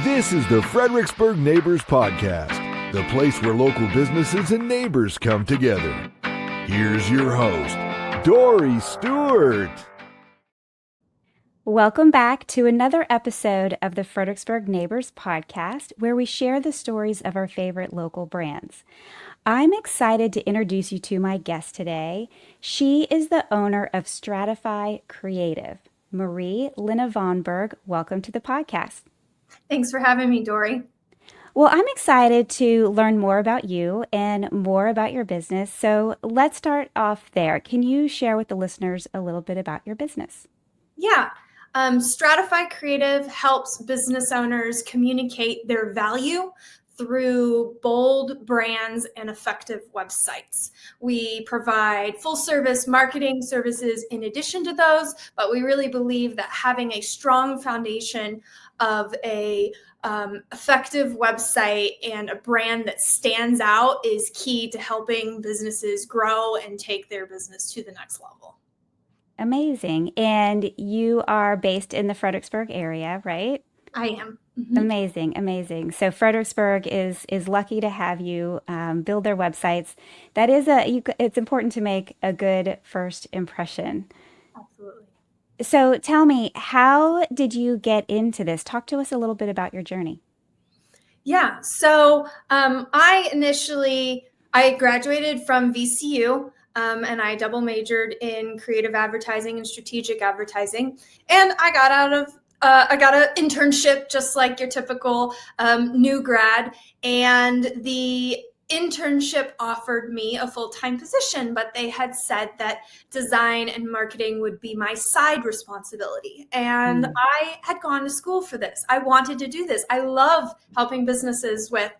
This is the Fredericksburg Neighbors Podcast, the place where local businesses and neighbors come together. Here's your host, Dory Stewart. Welcome back to another episode of the Fredericksburg Neighbors Podcast, where we share the stories of our favorite local brands. I'm excited to introduce you to my guest today. She is the owner of Stratifi Creative. Marie Lina Vonberg, welcome to the podcast. Thanks for having me, Dory. Well, I'm excited to learn more about you and more about your business. So let's start off there. Can you share with the listeners a little bit about your business? Yeah. Stratifi Creative helps business owners communicate their value through bold brands and effective websites. We provide full service marketing services in addition to those, but we really believe that having a strong foundation of a effective website and a brand that stands out is key to helping businesses grow and take their business to the next level. Amazing. And you are based in the Fredericksburg area, right? I am. Mm-hmm. Amazing. So Fredericksburg is lucky to have you build their websites. That is it's important to make a good first impression. Absolutely. So tell me, how did you get into this? Talk to us a little bit about your journey. Yeah. So I graduated from VCU. And I double majored in creative advertising and strategic advertising. And I got an internship just like your typical new grad. And the internship offered me a full-time position, but they had said that design and marketing would be my side responsibility. And I had gone to school for this. I wanted to do this. I love helping businesses with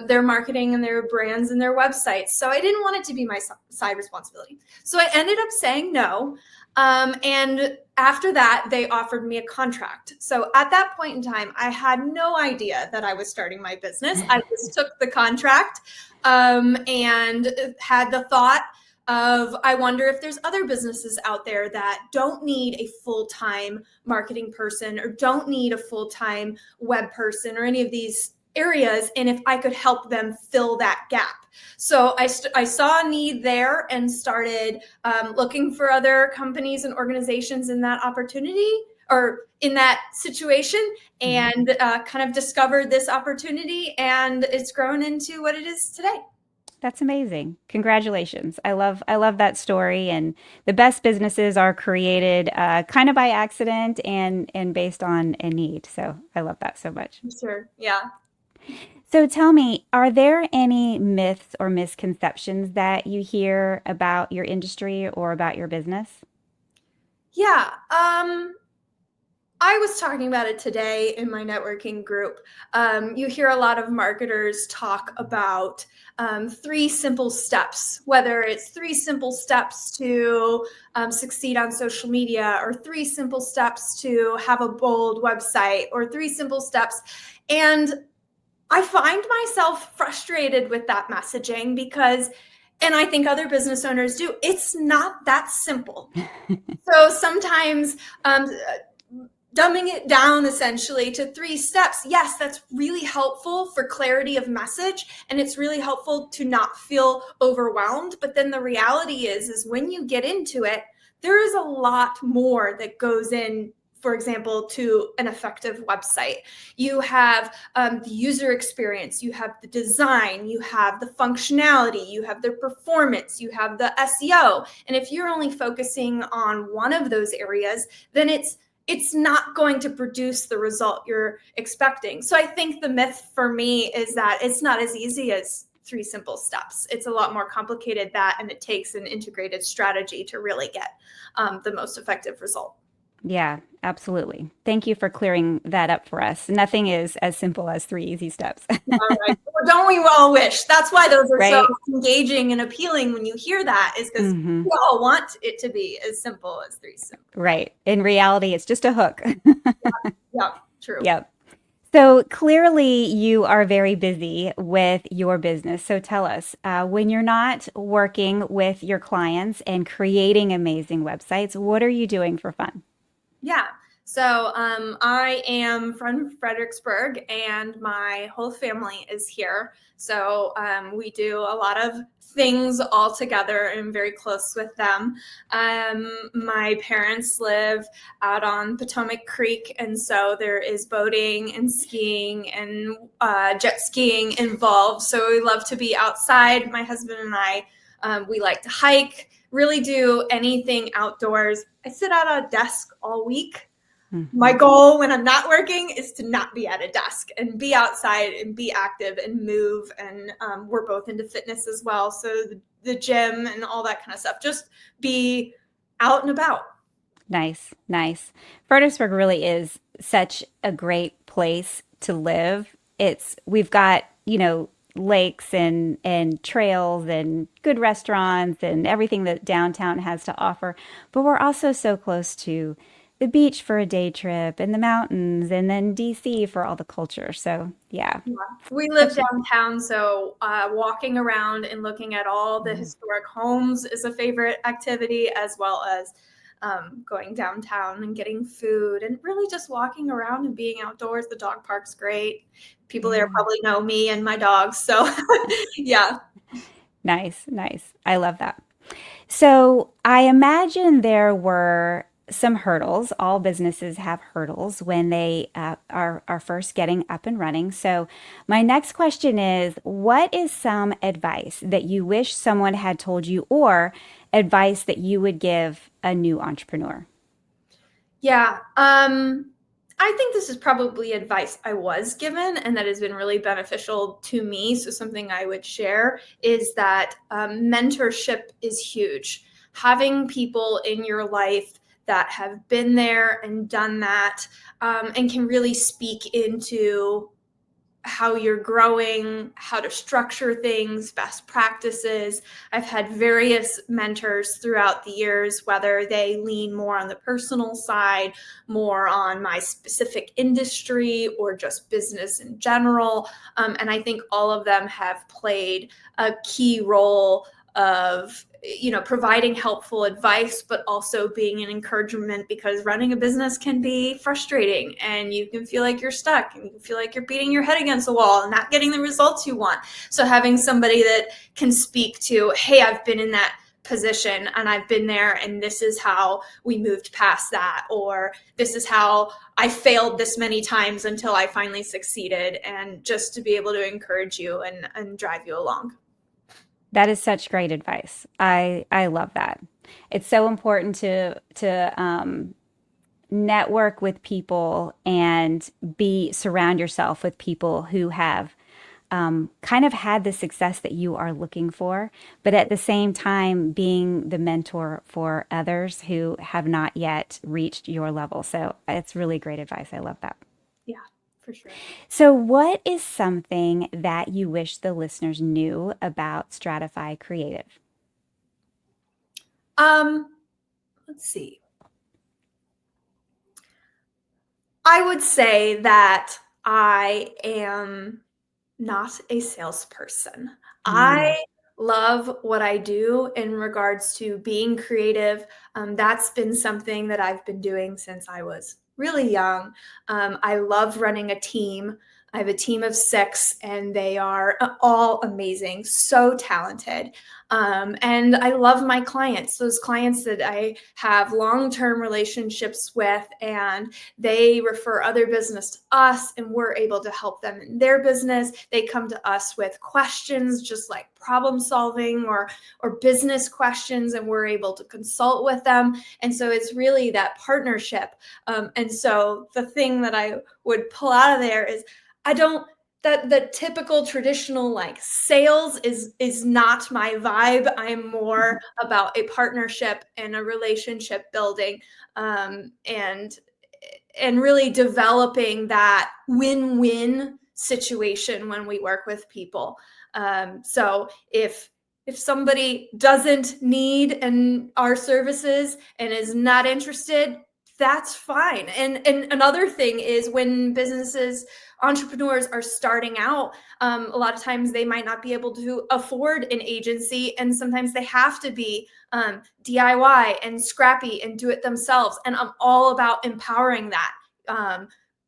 their marketing and their brands and their websites. So I didn't want it to be my side responsibility. So I ended up saying no. And after that, they offered me a contract. So at that point in time, I had no idea that I was starting my business. I just took the contract and had the thought of, I wonder if there's other businesses out there that don't need a full-time marketing person or don't need a full-time web person or any of these areas, and if I could help them fill that gap. So I saw a need there and started looking for other companies and organizations in that opportunity or in that situation, and kind of discovered this opportunity, and it's grown into what it is today. That's amazing. Congratulations. I love that story. And the best businesses are created kind of by accident and based on a need. So I love that so much. Sure. Yeah. So tell me, are there any myths or misconceptions that you hear about your industry or about your business? Yeah. I was talking about it today in my networking group. You hear a lot of marketers talk about 3 simple steps, whether it's 3 simple steps to succeed on social media, or 3 simple steps to have a bold website, or 3 simple steps. And I find myself frustrated with that messaging because, and I think other business owners do, it's not that simple. So sometimes dumbing it down essentially to 3 steps, yes, that's really helpful for clarity of message, and it's really helpful to not feel overwhelmed. But then the reality is when you get into it, there is a lot more that goes in. For example, to an effective website. You have the user experience, you have the design, you have the functionality, you have the performance, you have the SEO. And if you're only focusing on one of those areas, then it's not going to produce the result you're expecting. So I think the myth for me is that it's not as easy as 3 simple steps. It's a lot more complicated and it takes an integrated strategy to really get the most effective result. Yeah, absolutely. Thank you for clearing that up for us. Nothing is as simple as 3 easy steps. All right. Well, don't we all wish? That's why those are so engaging and appealing when you hear that, is because we all want it to be as simple as 3 simple. Right. In reality, it's just a hook. Yeah, true. Yep. So clearly you are very busy with your business. So tell us, when you're not working with your clients and creating amazing websites, what are you doing for fun? Yeah. So I am from Fredericksburg, and my whole family is here. So we do a lot of things all together, and I'm very close with them. My parents live out on Potomac Creek, and so there is boating and skiing and jet skiing involved. So we love to be outside. My husband and I, we like to hike, really do anything outdoors. I sit at a desk all week. My goal when I'm not working is to not be at a desk and be outside and be active and move. And we're both into fitness as well. So the gym and all that kind of stuff, just be out and about. Nice, nice. Fredericksburg really is such a great place to live. We've got, lakes and trails and good restaurants and everything that downtown has to offer. But we're also so close to the beach for a day trip and the mountains and then DC for all the culture. So, yeah. We live downtown, so walking around and looking at all the historic homes is a favorite activity, as well as going downtown and getting food and really just walking around and being outdoors. The dog park's great. People there probably know me and my dogs. So, yeah. Nice, nice. I love that. So I imagine there were some hurdles. All businesses have hurdles when they are first getting up and running. So my next question is, what is some advice that you wish someone had told you, or advice that you would give a new entrepreneur? Yeah. I think this is probably advice I was given and that has been really beneficial to me. So something I would share is that mentorship is huge. Having people in your life that have been there and done that, and can really speak into how you're growing, how to structure things, best practices. I've had various mentors throughout the years, whether they lean more on the personal side, more on my specific industry, or just business in general. And I think all of them have played a key role of providing helpful advice, but also being an encouragement, because running a business can be frustrating and you can feel like you're stuck and you can feel like you're beating your head against the wall and not getting the results you want. So having somebody that can speak to, hey, I've been in that position and I've been there and this is how we moved past that, or this is how I failed this many times until I finally succeeded, and just to be able to encourage you and drive you along. That is such great advice. I love that. It's so important to network with people and be surround yourself with people who have kind of had the success that you are looking for, but at the same time being the mentor for others who have not yet reached your level. So it's really great advice. I love that. Yeah, for sure. So, what is something that you wish the listeners knew about Stratify Creative? Let's see. I would say that I am not a salesperson. Mm, I love what I do in regards to being creative. That's been something that I've been doing since I was really young. I love running a team. I have a team of 6, and they are all amazing, so talented. And I love my clients, those clients that I have long-term relationships with, and they refer other business to us, and we're able to help them in their business. They come to us with questions, just like problem solving or business questions, and we're able to consult with them. And so it's really that partnership. And so the thing that I would pull out of there is, I don't that the typical traditional like sales is not my vibe. I'm more about a partnership and a relationship building, and really developing that win-win situation when we work with people. So if somebody doesn't need our services and is not interested, that's fine. And another thing is when entrepreneurs are starting out, a lot of times they might not be able to afford an agency, and sometimes they have to be DIY and scrappy and do it themselves. And I'm all about empowering that.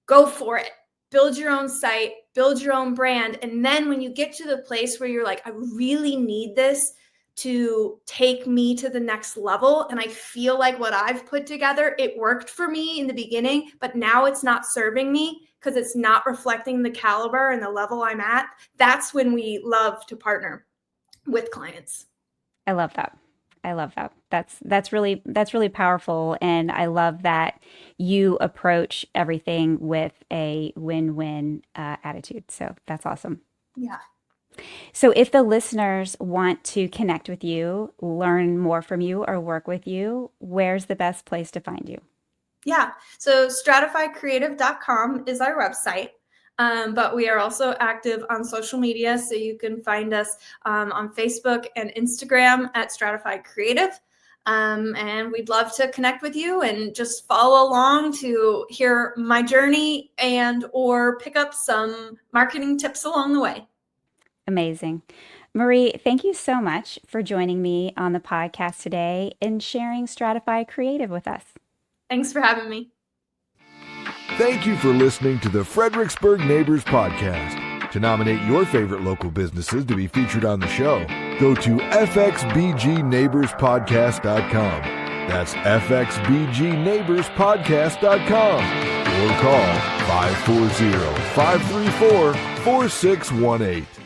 Go for it. Build your own site, build your own brand. And then when you get to the place where you're like, I really need this to take me to the next level, and I feel like what I've put together, it worked for me in the beginning, but now it's not serving me because it's not reflecting the caliber and the level I'm at, that's when we love to partner with clients. I love that. I love that. That's really powerful, and I love that you approach everything with a win-win attitude. So that's awesome. Yeah. So if the listeners want to connect with you, learn more from you, or work with you, where's the best place to find you? Yeah. So stratifycreative.com is our website. But we are also active on social media. So you can find us on Facebook and Instagram at Stratifi Creative. And we'd love to connect with you and just follow along to hear my journey and or pick up some marketing tips along the way. Amazing. Marie, thank you so much for joining me on the podcast today and sharing Stratifi Creative with us. Thanks for having me. Thank you for listening to the Fredericksburg Neighbors Podcast. To nominate your favorite local businesses to be featured on the show, go to fxbgneighborspodcast.com. That's fxbgneighborspodcast.com or call 540-534-4618.